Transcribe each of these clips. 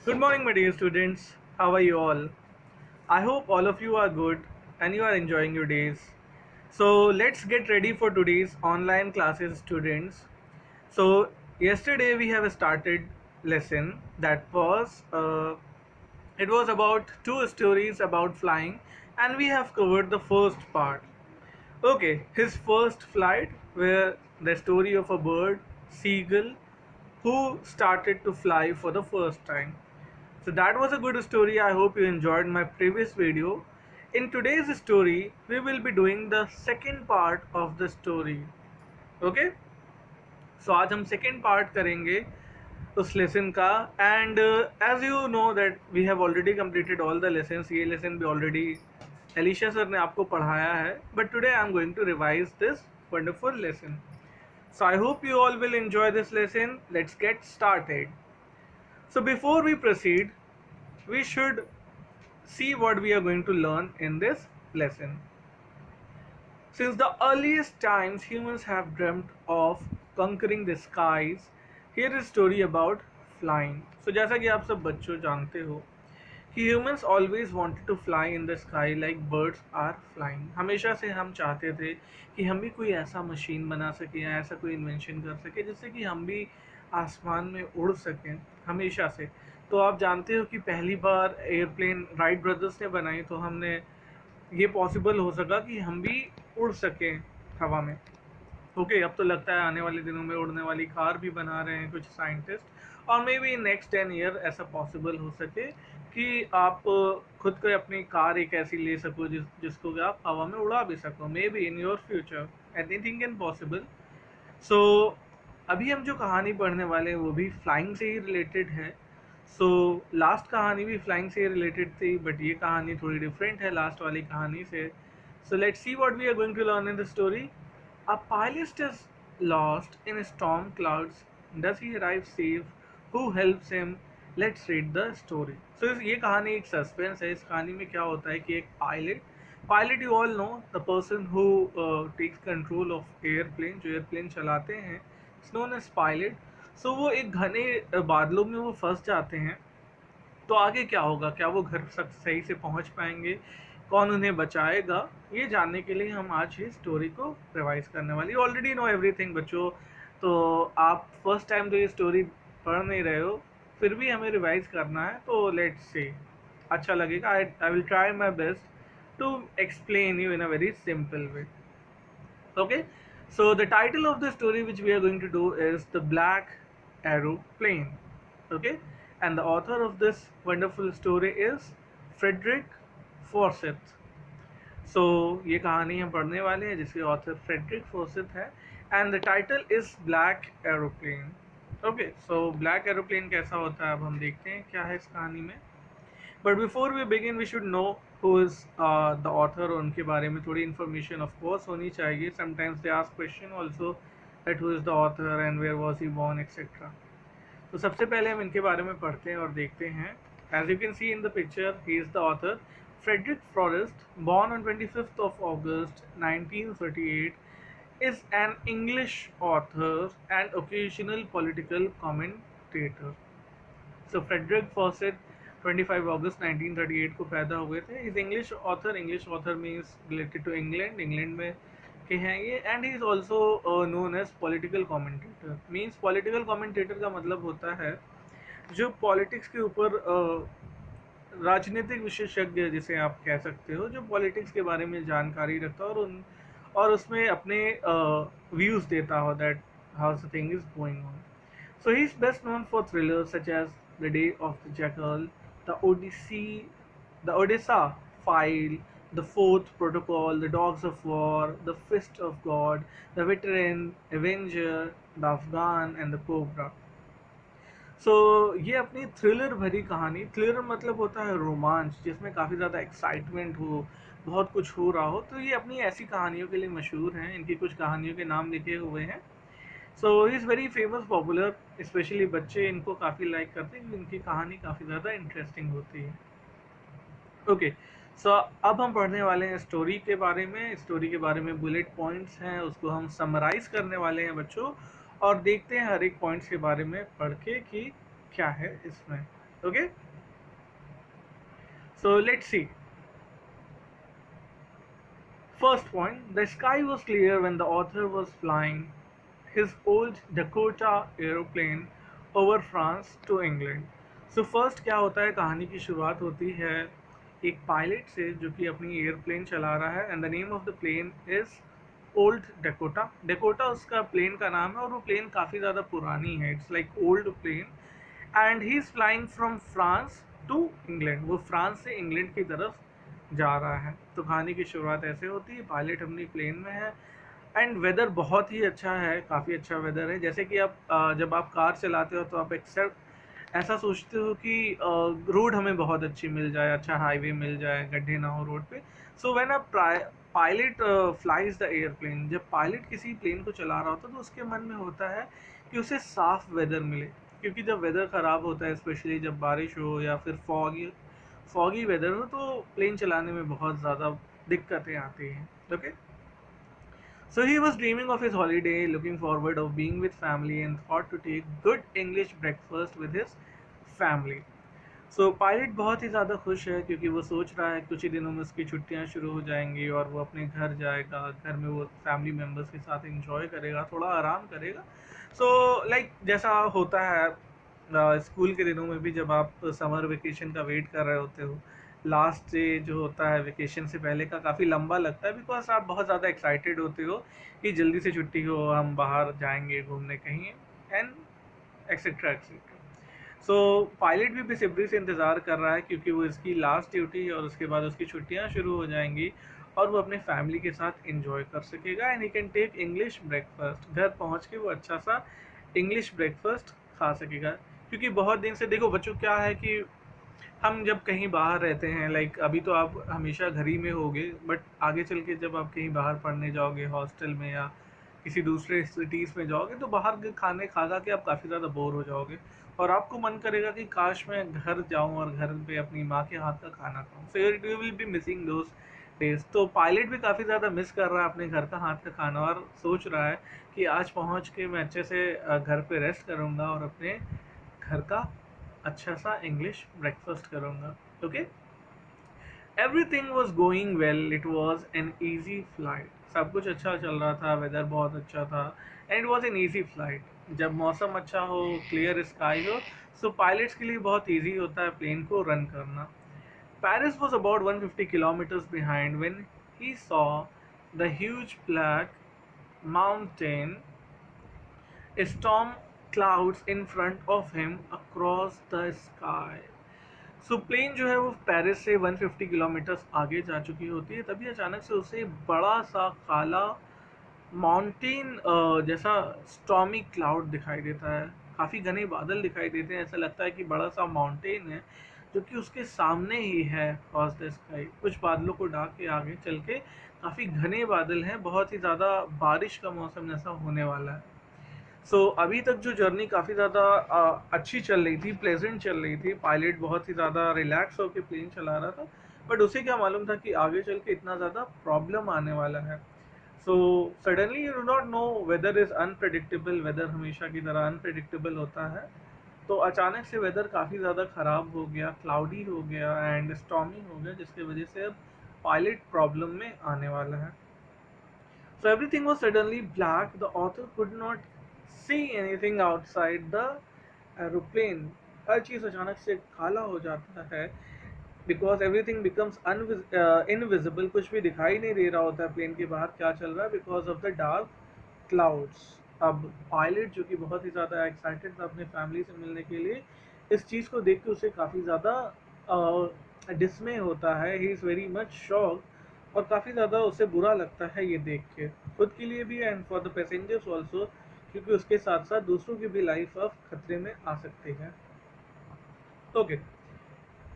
Good morning, my dear students. How are you all? I hope all of you are good and you are enjoying your days. So, let's get ready for today's online classes, students. So, yesterday we have started lesson that was it was about two stories about flying, and we have covered the first part. Okay, his first flight, where the story of a bird, seagull, who started to fly for the first time. So that was a good story. I hope you enjoyed my previous video. In today's story, we will be doing the second part of the story. Okay? So आज हम second part करेंगे उस lesson का, and as you know that we have already completed all the lessons. ये lesson भी already Alicia sir ने आपको पढ़ाया है. But today I am going to revise this wonderful lesson. So I hope you all will enjoy this lesson. Let's get started. So before we proceed, we should see what we are going to learn in this lesson. Since the earliest times, humans have dreamt of conquering the skies. Here is a story about flying. So जैसा कि आप सब बच्चों जानते हो कि humans always wanted to fly in the sky like birds are flying. हमेशा से हम चाहते थे कि हम भी कोई ऐसा मशीन बना सकें या ऐसा कोई इन्वेंशन कर सकें जिससे कि हम भी आसमान में उड़ सकें हमेशा से. तो आप जानते हो कि पहली बार एयरप्लेन राइट ब्रदर्स ने बनाई, तो हमने ये पॉसिबल हो सका कि हम भी उड़ सकें हवा में. ओके, अब तो लगता है आने वाले दिनों में उड़ने वाली कार भी बना रहे हैं कुछ साइंटिस्ट, और मे बी नेक्स्ट 10 ईयर ऐसा पॉसिबल हो सके कि आप खुद को अपनी कार एक ऐसी ले सको जिसको कि आप हवा में उड़ा भी सको. May be in your future anything can possible. So अभी हम जो कहानी पढ़ने वाले हैं वो भी फ्लाइंग से ही रिलेटेड है. सो लास्ट कहानी भी फ्लाइंग से रिलेटेड थी, बट ये कहानी थोड़ी डिफरेंट है लास्ट वाली कहानी से. So let's see what we are going to learn in the story. A pilot is lost in storm clouds. Does he arrive safe? Who helps him? Let's read the story. So ये कहानी एक suspense है. इस कहानी में क्या होता है कि एक pilot you all know, the person who takes control of airplane, जो एयरप्लेन चलाते हैं, it's known as pilot. So वो एक घने बादलों में वो फंस जाते हैं. तो आगे क्या होगा, क्या वो घर सही से पहुंच पाएंगे, कौन उन्हें बचाएगा, ये जानने के लिए हम आज ये स्टोरी को रिवाइज करने वाली. ऑलरेडी नो एवरीथिंग बच्चों, तो आप फर्स्ट टाइम तो ये स्टोरी पढ़ नहीं रहे हो, फिर भी हमें रिवाइज करना है. तो लेट्स सी, अच्छा लगेगा. I will try my best to explain you in a very simple way. Okay, so the title of the story which we are going to do is The Black Aeroplane. Okay, and the author of this wonderful story is Frederick Forsyth. So ये कहानी हम पढ़ने वाले हैं जिसके author Frederick Forsythe है, and the title is black aeroplane. Okay, so black aeroplane कैसा होता है अब हम देखते हैं क्या है इस कहानी में. But before we begin we should know who is the author. उनके बारे में थोड़ी इन्फॉर्मेशन ऑफ कोर्स होनी चाहिए. Sometimes they ask question also that who is the author and where was he born etcetera. तो सबसे पहले हम इनके बारे में पढ़ते हैं और देखते हैं. As you can see in the picture, he is the author Frederick Forsyth, born on 25th of August 1938, is an English author and occasional political commentator. So Frederick Forsyth 25 अगस्त 1938 को पैदा हुए थे. Is English author. English author means related to England. England में के हैं ये. And he is also known as political commentator. Means political commentator का मतलब होता है जो पॉलिटिक्स के ऊपर राजनीतिक विशेषज्ञ जिसे आप कह सकते हो, जो पॉलिटिक्स के बारे में जानकारी रखता है और उसमें अपने व्यूज़ देता हो that how the thing is going on. So he is best known for thrillers such as The Day of the Jackal, The Odessa File, The Fourth Protocol, The Dogs of War, The Fist of God, The Veteran, Avenger, The Afghan and The Cobra. सो ये अपनी thriller भरी कहानी. Thriller मतलब होता है रोमांच, जिसमें काफ़ी ज़्यादा एक्साइटमेंट हो, बहुत कुछ हो रहा हो. तो ये अपनी ऐसी कहानियों के लिए मशहूर हैं. इनकी कुछ कहानियों के नाम लिखे हुए हैं. So he is very famous, popular. Specially बच्चे इनको काफ़ी लाइक करते हैं. इनकी कहानी काफ़ी ज़्यादा इंटरेस्टिंग होती है. ओके, सो अब हम पढ़ने वाले हैं स्टोरी के बारे में. स्टोरी के बारे में बुलेट पॉइंट्स हैं, उसको हम समराइज करने वाले हैं बच्चों, और देखते हैं हर एक पॉइंट्स के बारे में पढ़ के कि क्या है इसमें. Okay, so let's see. First point, the sky was clear when the author was flying his old Dakota aeroplane over France to England. So first क्या होता है, कहानी की शुरुआत होती है एक पायलट से जो कि अपनी एयरप्लेन चला रहा है, and the name of the plane is old Dakota. Dakota उसका प्लेन का नाम है और वो प्लेन काफ़ी ज़्यादा पुरानी है, it's like old plane, and he is flying from France to England. वो फ्रांस से इंग्लैंड की तरफ जा रहा है. तो कहानी की शुरुआत ऐसे होती है, पायलट अपनी प्लेन में है एंड वेदर बहुत ही अच्छा है, काफ़ी अच्छा वेदर है. जैसे कि आप जब आप कार चलाते हो तो आप एक्सेप्ट ऐसा सोचते हो कि रोड हमें बहुत अच्छी मिल जाए, अच्छा हाईवे मिल जाए, गड्ढे ना हो रोड पे. So when a pilot flies the airplane, जब पायलट किसी प्लेन को चला रहा होता है तो उसके मन में होता है कि उसे साफ वेदर मिले, क्योंकि जब वेदर ख़राब होता है, स्पेशली जब बारिश हो या फिर फॉगी वेदर हो, तो प्लेन चलाने में बहुत ज़्यादा दिक्कतें आती हैं. Okay, so he was dreaming of his holiday, looking forward of being with family, and thought to take good English breakfast with his family. So pilot बहुत ही ज़्यादा खुश है क्योंकि वो सोच रहा है कुछ ही दिनों में उसकी छुट्टियां शुरू हो जाएंगी और वो अपने घर जाएगा, घर में वो फैमिली मेम्बर्स के साथ इंजॉय करेगा, थोड़ा आराम करेगा. सो लाइक जैसा होता है स्कूल के दिनों में भी, जब आप समर वेकेशन का वेट कर रहे होते हो, लास्ट डे जो होता है वेकेशन से पहले का काफ़ी लंबा लगता है, बिकॉज आप बहुत ज़्यादा एक्साइटेड होते हो कि जल्दी से छुट्टी हो, हम बाहर जाएंगे घूमने कहीं, and etcetera etcetera. So pilot भी बेसब्री से इंतज़ार कर रहा है क्योंकि वो इसकी लास्ट ड्यूटी और उसके बाद उसकी छुट्टियां शुरू हो जाएंगी और वो अपने फैमिली के साथ इंजॉय कर सकेगा, and he can take English breakfast. घर पहुंच के वो अच्छा सा इंग्लिश ब्रेकफास्ट खा सकेगा. क्योंकि बहुत दिन से देखो बच्चों, क्या है कि हम जब कहीं बाहर रहते हैं, लाइक अभी तो आप हमेशा घर ही में होगे, बट आगे चल के जब आप कहीं बाहर पढ़ने जाओगे हॉस्टल में या किसी दूसरे सिटीज़ में जाओगे, तो बाहर के खाने खा खा के आप काफ़ी ज़्यादा बोर हो जाओगे और आपको मन करेगा कि काश मैं घर जाऊं और घर पे अपनी माँ के हाथ का खाना खाऊं. So you will be missing those days. तो पायलट भी काफ़ी ज़्यादा मिस कर रहा है अपने घर का हाथ का खाना और सोच रहा है कि आज पहुंच के मैं अच्छे से घर पे रेस्ट करूंगा और अपने घर का अच्छा सा इंग्लिश ब्रेकफास्ट करूँगा. Okay, everything was going well, it was an easy flight. सब कुछ अच्छा चल रहा था, वेदर बहुत अच्छा था, and it was an easy flight. जब मौसम अच्छा हो, क्लियर स्काई हो, सो पायलट्स के लिए बहुत ईजी होता है प्लेन को रन करना. Paris was about 150 kilometers behind when he saw the huge black mountain storm clouds in front of him across the sky. So plane जो है वो पेरिस से 150 किलोमीटर्स आगे जा चुकी होती है, तभी अचानक से उसे बड़ा सा काला माउंटेन जैसा स्टॉर्मी क्लाउड दिखाई देता है. काफ़ी घने बादल दिखाई देते हैं, ऐसा लगता है कि बड़ा सा माउंटेन है जो कि उसके सामने ही है क्रॉस द स्काई. कुछ बादलों को ढाक के आगे चल के काफ़ी घने बादल हैं, बहुत ही ज़्यादा बारिश का मौसम जैसा होने वाला है. अभी तक जो जर्नी काफ़ी ज़्यादा अच्छी चल रही थी, प्लेजेंट चल रही थी, पायलट बहुत ही ज़्यादा रिलैक्स होकर प्लेन चला रहा था, बट उसे क्या मालूम था कि आगे चल के इतना ज़्यादा प्रॉब्लम आने वाला है. Suddenly you do not know, weather is unpredictable, weather हमेशा की तरह अनप्रेडिक्टेबल होता है. तो अचानक से वेदर काफ़ी ज़्यादा ख़राब हो गया, क्लाउडी हो गया एंड स्टॉर्मी हो गया, जिसकी वजह से अब पायलट प्रॉब्लम में आने वाला है. So everything was suddenly black. The author could not see anything outside the aeroplane. हर चीज़ अचानक से काला हो जाता है बिकॉज एवरीथिंग बिकम्स इनविजिबल. कुछ भी दिखाई नहीं दे रहा होता है प्लेन के बाहर क्या चल रहा है because of the dark clouds. अब पायलट जो कि बहुत ही ज़्यादा एक्साइटेड था अपने फैमिली से मिलने के लिए, इस चीज़ को देख के उसे काफ़ी ज़्यादा डिसमे होता है. ही इज़ वेरी मच शॉक और काफ़ी ज़्यादा उसे बुरा लगता है ये देख के, खुद के लिए भी and for the passengers also, क्योंकि उसके साथ साथ दूसरों की भी लाइफ अब खतरे में आ सकती है. Okay,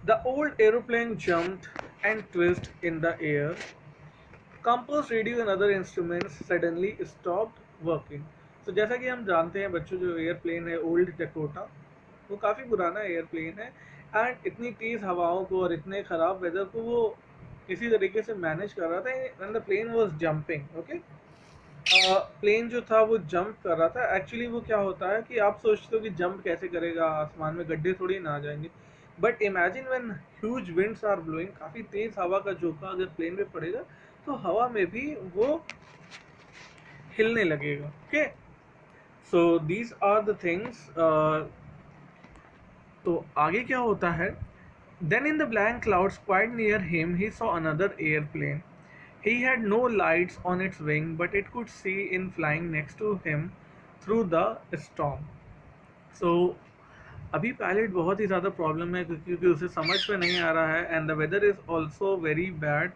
the old aeroplane jumped and twisted in the air. Compass, radio and other instruments suddenly stopped working. तो जैसा कि हम जानते हैं बच्चों, जो एयरप्लेन है ओल्ड डकोटा, वो काफ़ी पुराना एयरप्लेन है एंड इतनी तेज़ हवाओं को और इतने ख़राब वेदर को वो इसी तरीके से मैनेज कर रहा था. And the plane was jumping. Okay, plane जो था वो जंप कर रहा था. एक्चुअली वो क्या होता है कि आप सोचते हो कि जंप कैसे करेगा, आसमान में गड्ढे थोड़ी ना आ जाएंगे. But imagine when huge winds are blowing, काफ़ी तेज़ हवा का झोंका अगर प्लेन में पड़ेगा तो हवा में भी वो हिलने लगेगा। Okay, so these are the things. तो आगे क्या होता है, then in the blank clouds quite near him he saw another airplane. He had no lights on its wing, but it could see in flying next to him through the storm. So अभी pilot बहुत ही ज़्यादा problem है क्योंकि उसे समझ में नहीं आ रहा है, and the weather is also very bad.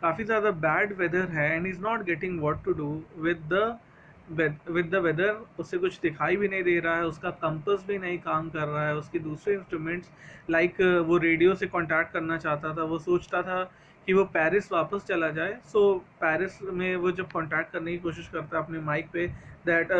काफ़ी ज़्यादा बैड वेदर है and is not getting what to do with the weather. उसे कुछ दिखाई भी नहीं दे रहा है, उसका कंपस भी नहीं काम कर रहा है, उसके दूसरे इंस्ट्रूमेंट्स लाइक वो रेडियो से कांटेक्ट करना चाहता था, वो सोचता था कि वो पेरिस वापस चला जाए। सो पेरिस में वो जब कांटेक्ट करने की कोशिश करता है अपने माइक पे, that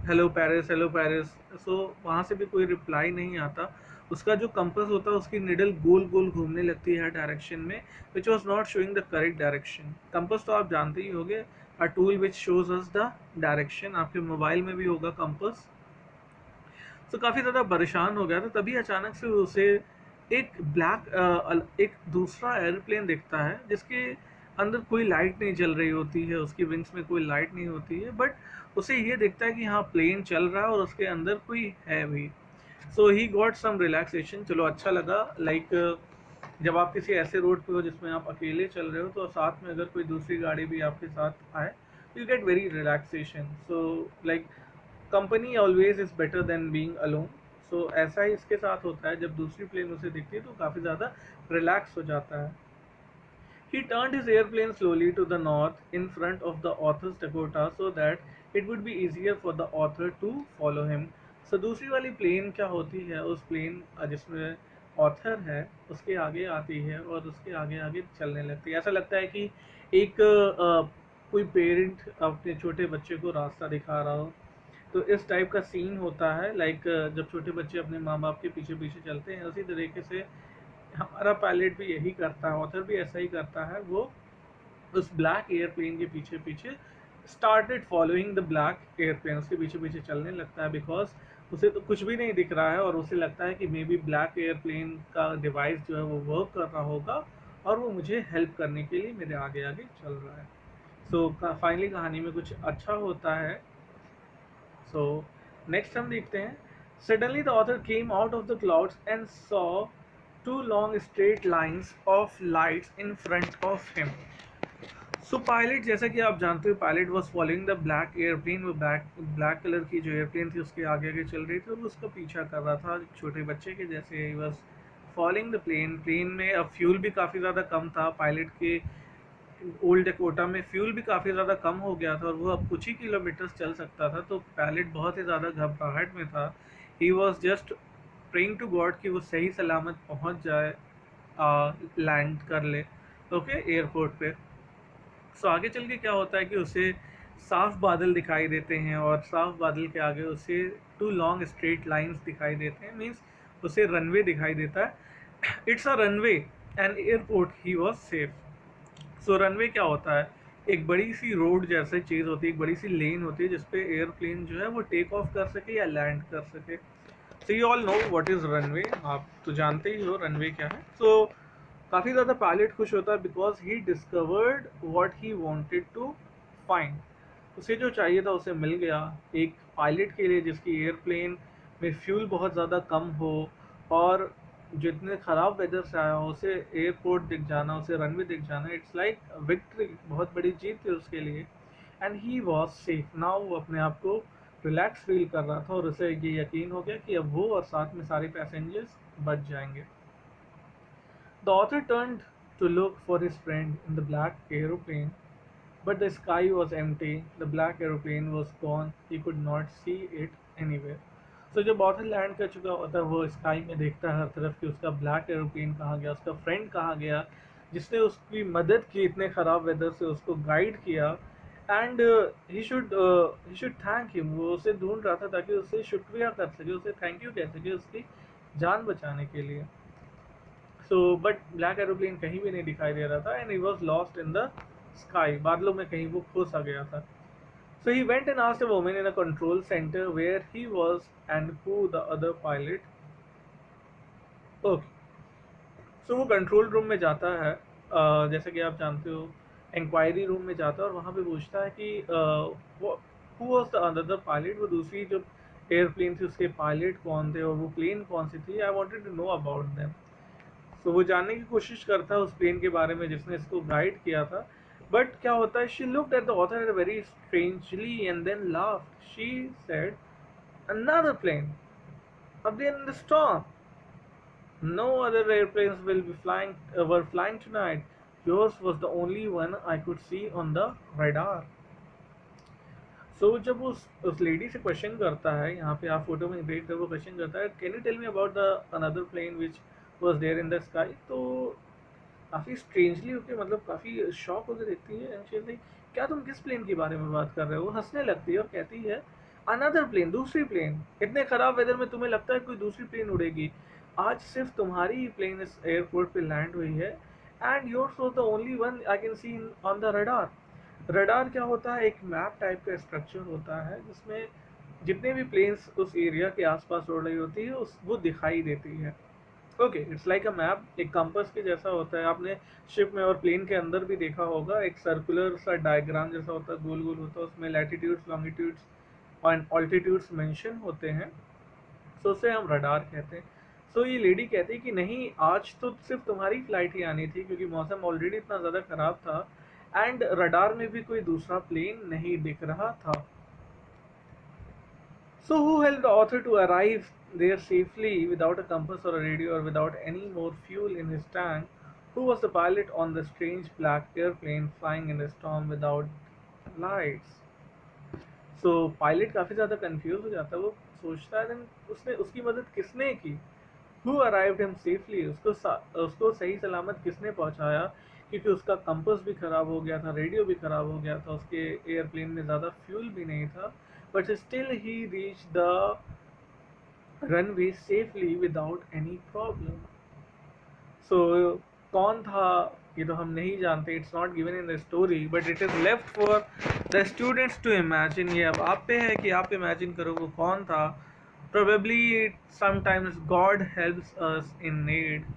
hello Paris, hello Paris, so वहाँ से भी कोई रिप्लाई नहीं आता। उसका जो कंपस होता है उसकी निडल गोल गोल घूमने लगती है डायरेक्शन में, which was not showing the correct direction. Compass तो आप जानते ही होंगे, a tool which shows us the direction. आपके मोबाइल में भी होगा कंपस। तो काफ़ी ज़्यादा परेशान हो गया था, तभी अचानक से उसे एक दूसरा एयरप्लेन दिखता है जिसके अंदर कोई लाइट नहीं जल रही होती है, उसकी विंग्स में कोई लाइट नहीं होती है, बट उसे ये दिखता है कि हाँ प्लेन चल रहा है और उसके अंदर कोई है भी। सो ही गॉट सम रिलैक्सेशन। चलो अच्छा लगा, लाइक जब आप किसी ऐसे रोड पे हो जिसमें आप अकेले चल रहे हो तो साथ में अगर कोई दूसरी गाड़ी भी आपके साथ आए, you get very relaxation. So like company always is better than being alone. So ऐसा ही इसके साथ होता है, जब दूसरी प्लेन उसे दिखती है तो काफ़ी ज़्यादा रिलैक्स हो जाता है। He turned his airplane slowly to the north in front of the author's Dakota so that it would be easier for the author to follow him. So दूसरी वाली प्लेन क्या होती है, उस प्लेन जिसमें ऑथर है उसके आगे आती है और उसके आगे आगे चलने लगती है। ऐसा लगता है कि एक कोई पेरेंट अपने छोटे बच्चे को रास्ता दिखा रहा हो, तो इस टाइप का सीन होता है। लाइक जब छोटे बच्चे अपने माँ बाप के पीछे पीछे चलते हैं, उसी तरीके से हमारा पायलट भी यही करता है, ऑथर भी ऐसा ही करता है। वो उस ब्लैक एयरप्लेन के पीछे पीछे started following the black airplane, उसके पीछे पीछे चलने लगता है, बिकॉज उसे तो कुछ भी नहीं दिख रहा है और उसे लगता है कि मे बी ब्लैक एयरप्लेन का डिवाइस जो है वो वर्क कर रहा होगा और वो मुझे हेल्प करने के लिए मेरे आगे आगे चल रहा है। सो फाइनली कहानी में कुछ अच्छा होता है। सो नेक्स्ट हम देखते हैं, suddenly the author came out of the clouds and saw two long straight lines of lights in front of him. So pilot, जैसा कि आप जानते हो, pilot was following the black airplane. वो ब्लैक कलर की जो एयरप्लेन थी उसके आगे आगे चल रही थी और वो उसका पीछा कर रहा था छोटे बच्चे के जैसे। He was following the plane. Plane में अब फ्यूल भी काफ़ी ज़्यादा कम था, पायलट के ओल्ड डेकोटा में फ्यूल भी काफ़ी ज़्यादा कम हो गया था और वो अब कुछ ही किलोमीटर्स चल सकता था। तो पायलट बहुत ही ज़्यादा घबराहट में था। He was just praying to God कि वो सही सलामत पहुंच जाए, लैंड कर ले ओके एयरपोर्ट पे। सो आगे चल के क्या होता है कि उसे साफ बादल दिखाई देते हैं और साफ बादल के आगे उसे टू लॉन्ग स्ट्रेट लाइंस दिखाई देते हैं, मीन्स उसे रनवे दिखाई देता है। It's a runway and airport, he was safe. So runway क्या होता है, एक बड़ी सी रोड जैसे चीज़ होती है, एक बड़ी सी लेन होती है जिसपे एयरप्लेन जो है वो टेक ऑफ कर सके या लैंड कर सके। So you all know what is runway, आप तो जानते ही हो रनवे क्या है। सो काफ़ी ज़्यादा पायलट खुश होता है because he discovered what he wanted to find. उसे जो चाहिए था उसे मिल गया। एक पायलट के लिए जिसकी एयरप्लेन में फ्यूल बहुत ज़्यादा कम हो और जितने ख़राब वेदर से आया हो, उसे एयरपोर्ट दिख जाना, उसे रनवे दिख जाना, इट्स लाइक विक्ट्री, बहुत बड़ी जीत थी उसके लिए। And he was safe now. वो अपने आप को रिलैक्स फील कर रहा था और उसे ये यकीन हो गया कि अब वो और साथ में सारे पैसेंजर्स बच जाएंगे। The author turned to look for his friend in the black aeroplane, but the sky was empty. The black aeroplane was gone. He could not see it anywhere. So जब ऑथर लैंड कर चुका होता है वो sky में देखता है हर तरफ कि उसका ब्लैक एरोप्लेन कहाँ गया, उसका फ्रेंड कहाँ गया जिसने उसकी मदद की इतने ख़राब वेदर से, उसको गाइड किया। And he should thank him. वो उसे ढूंढ रहा था ताकि उसे शुक्रिया कर सके, उसे थैंक यू कह सके उसकी जान बचाने के लिए। सो बट ब्लैक एरोप्लेन कहीं भी नहीं दिखाई दे रहा था and he was lost in the sky. बादलों में कहीं वो खो सा गया था। So he went and asked a woman in a control centre where he was and who the other pilot. Okay, so वो कंट्रोल रूम में जाता है, जैसे कि आप जानते हो, इंक्वायरी रूम में जाता है और वहाँ पे पूछता है कि वो who was the another pilot, वो दूसरी जो एयरप्लेन थी उसके पायलट कौन थे और वो प्लेन कौन सी थी, I wanted to know about them. So वो जानने की कोशिश करता है उस प्लेन के बारे में जिसने इसको गाइड किया था। बट क्या होता है, she looked at the author very strangely and then laughed, she said another plane again in the storm. No other airplanes will be flying were flying tonight. Yours was the only one I could see on the radar. जब उस lady से question करता है, यहाँ पे आप photo में देख रहे हो, वो क्वेश्चन करता है, can you tell me about the another plane which was there in the sky. तो काफ़ी स्ट्रेंजली होके, मतलब काफ़ी शॉक होकर देखती है, एंड शी लाइक, क्या तुम किस प्लेन के बारे में बात कर रहे हो। वो हंसने लगती है और कहती है, अनदर प्लेन, दूसरी प्लेन। इतने ख़राब वेदर में तुम्हें लगता है कोई दूसरी प्लेन उड़ेगी? आज सिर्फ तुम्हारी ही प्लेन इस एयरपोर्ट पे लैंड हुई है, and yours was the only one I can see on the radar. Radar क्या होता है? एक मैप टाइप का स्ट्रक्चर होता है जिसमें जितने भी प्लेन्स उस एरिया के आसपास उड़ रही होती है उस वो दिखाई देती है। Okay, it's like a map, एक कंपास के जैसा होता है। आपने शिप में और प्लेन के अंदर भी देखा होगा, एक सर्कुलर सा डायग्राम जैसा होता है, गोल गोल होता है, उसमें लैटिट्यूड्स, लॉन्गिट्यूड्स और ऑल्टीट्यूड्स मेंशन होते हैं। सो उसे हम रडार कहते हैं। सो ये लेडी कहती है कि नहीं, आज तो सिर्फ तुम्हारी फ्लाइट ही आनी थी क्योंकि मौसम ऑलरेडी इतना ज़्यादा ख़राब था एंड रडार में भी कोई दूसरा प्लेन नहीं दिख रहा था। So who helped the author to arrive there safely without a compass or a radio or without any more fuel in his tank? Who was the pilot on the strange black airplane flying in the storm without lights? So pilot काफ़ी ज़्यादा confuse हो जाता है, वो सोचता है उसने उसकी मदद किसने की। Who arrived him safely? उसको सही सलामत किसने पहुंचाया, क्योंकि उसका कंपास भी ख़राब हो गया था, रेडियो भी ख़राब हो गया था, उसके एयरप्लेन में ज़्यादा फ्यूल भी नहीं था, but still he reach the runway safely without any problem. So कौन था ये तो हम नहीं जानते, it's not given in the story, but it is left for the students to imagine. ये अब आप पे है कि आप इमेजिन करो वो कौन था। Probably sometimes God helps us in need.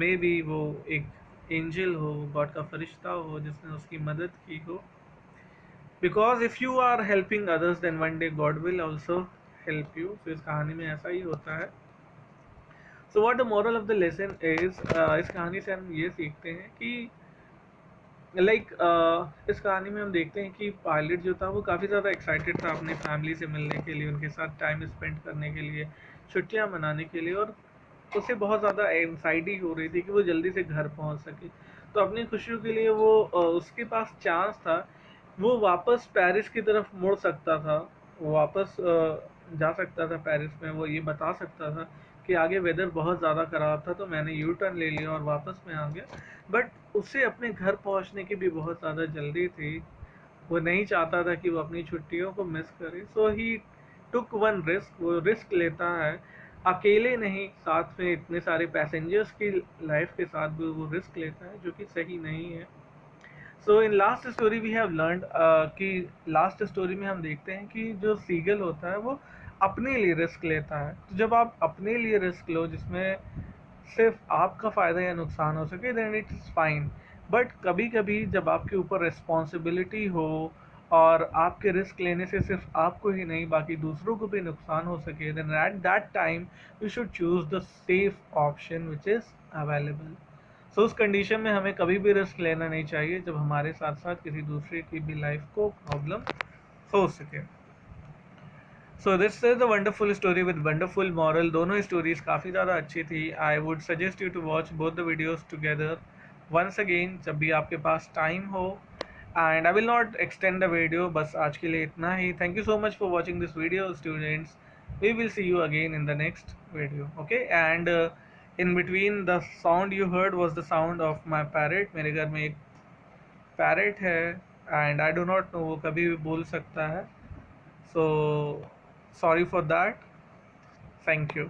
Maybe वो एक एंजल हो, गॉड का फरिश्ता हो जिसने उसकी मदद की हो। Because if you are helping others then one day God will also help you. So इस कहानी में ऐसा ही होता है। So what the moral of the lesson is, इस कहानी से हम ये सीखते हैं कि इस कहानी में हम देखते हैं कि पायलट जो था वो काफ़ी ज़्यादा एक्साइटेड था अपने फैमिली से मिलने के लिए, उनके साथ टाइम स्पेंड करने के लिए, छुट्टियां मनाने के लिए, और उसे बहुत ज़्यादा एंजाइटी हो रही थी कि वो जल्दी से घर पहुंच सके। तो अपनी खुशियों के लिए वो उसके पास चांस था, वो वापस पेरिस की तरफ मुड़ सकता था, वो वापस जा सकता था पेरिस में, वो ये बता सकता था कि आगे वेदर बहुत ज़्यादा ख़राब था तो मैंने यू टर्न ले लिया और वापस में आ गया। बट उसे अपने घर पहुंचने की भी बहुत ज़्यादा जल्दी थी, वो नहीं चाहता था कि वो अपनी छुट्टियों को मिस करे। सो ही टुक वन रिस्क, वो रिस्क लेता है, अकेले नहीं, साथ में इतने सारे पैसेंजर्स की लाइफ के साथ भी वो रिस्क लेता है, जो कि सही नहीं है। So in last story we have learned कि लास्ट स्टोरी में हम देखते हैं कि जो सीगल होता है वो अपने लिए रिस्क लेता है। तो जब आप अपने लिए रिस्क लो जिसमें सिर्फ आपका फ़ायदा या नुकसान हो सके, then it is fine. But कभी कभी जब आपके ऊपर रिस्पॉन्सिबिलिटी हो और आपके रिस्क लेने से सिर्फ आपको ही नहीं बाकी दूसरों को भी नुकसान हो सके, then at that time you should choose the safe option which is available. So उस कंडीशन में हमें कभी भी रिस्क लेना नहीं चाहिए जब हमारे साथ साथ किसी दूसरे की भी लाइफ को प्रॉब्लम हो सके। So this is the wonderful story with wonderful moral. दोनों स्टोरीज काफ़ी ज़्यादा अच्छी थी। I would suggest you to watch both the videos together once again जब भी आपके पास टाइम हो। And I will not extend the video, बस आज के लिए इतना ही। Thank you so much for watching this video students. We will see you again in the next video, okay. And in between the sound you heard was the sound of my parrot. मेरे घर में एक parrot है and I do not know वो कभी भी बोल सकता है, so sorry for that. Thank you.